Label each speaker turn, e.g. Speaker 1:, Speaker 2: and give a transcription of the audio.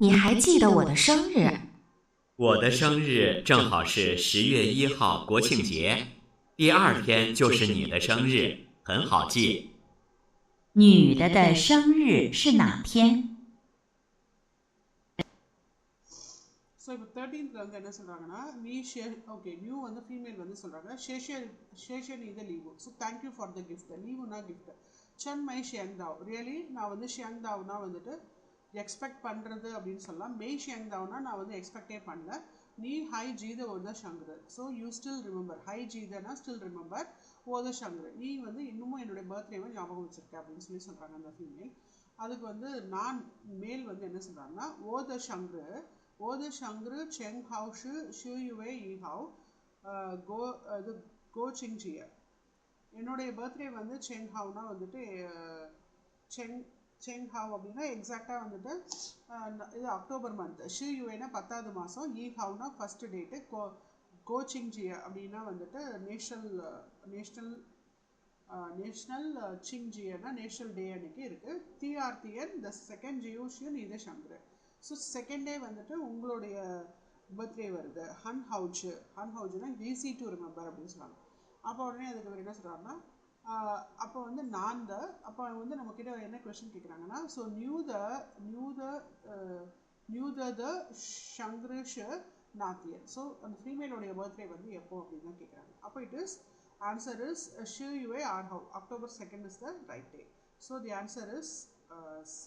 Speaker 1: 你还记得我的生日？
Speaker 2: 我的生日正好是10月1号国庆节，第二天就是你的生日，很好记。
Speaker 1: 女的生日是哪天？
Speaker 3: so இப்போ 13th வந்து என்ன சொல்கிறாங்கன்னா நீ ஓகே நியூ வந்து ஃபீமேல் வந்து சொல்கிறாங்க ஷேஷன் இது leave so thank you for the gift லீவுனா கிஃப்ட் சன் மை ஷியங்தாவ் ரியலி நான் வந்து ஷியங்தாவ்னா வந்துட்டு எக்ஸ்பெக்ட் பண்ணுறது அப்படின்னு சொல்லலாம் மெய் ஷியங்தாவ்னா நான் வந்து எக்ஸ்பெக்டே பண்ணல நீ ஹை ஜீத ஓத Shankar so you still remember ஹை ஜீதனா ஸ்டில் ரிமெம்பர் ஓத சங்கர் நீ வந்து இன்னமும் என்னுடைய பர்த்டேவை ஞாபகம் வச்சிருக்க அப்படின்னு சொல்லி சொல்கிறாங்க அந்த ஃபீமேல். அதுக்கு வந்து நான் மேல் வந்து என்ன சொல்கிறாங்கன்னா ஓத சங்கர் ஓத சங்கரு செங் ஹவுஷு ஷூயுவே ஈஹாவ் கோ இது கோ சிங்ஜிய என்னுடைய பர்த்டே வந்து செங் ஹவுனா வந்துட்டு செங் செங் ஹாவ் அப்படின்னா எக்ஸாக்டாக வந்துட்டு இது அக்டோபர் மந்த் ஷூயுவேனா 10வது மாதம் ஈ ஹவுனா ஃபஸ்ட்டு டேட்டு கோச்சிங்ஜிய அப்படின்னா வந்துட்டு நேஷ்னல் சிங்ஜியனா நேஷ்னல் டே அன்னைக்கு இருக்குது. டிஆர்டிஎன் த செகண்ட் ஜியூஷியன் இது சங்கர். ஸோ செகண்ட் டே வந்துட்டு உங்களுடைய பர்த்டே வருது ஹவுஜுனா ஈஸி டு ரிமெம்பர் அப்படின்னு சொல்லுவாங்க. அப்போ உடனே அதுக்கு அவர் என்ன சொல்கிறாருன்னா அப்போ வந்து அப்போ வந்து நம்மக்கிட்ட என்ன கொஸ்டின் கேட்குறாங்கன்னா ஸோ நியூ த ஷங்க்ரிஷ் நாத்தியன் ஸோ அந்த ஃபீமேலோடைய பர்த்டே வந்து எப்போ அப்படின்னு தான் கேட்குறாங்க. அப்போ it is answer is Shu Yue Arhau. October 2nd is the right day. So the answer is C.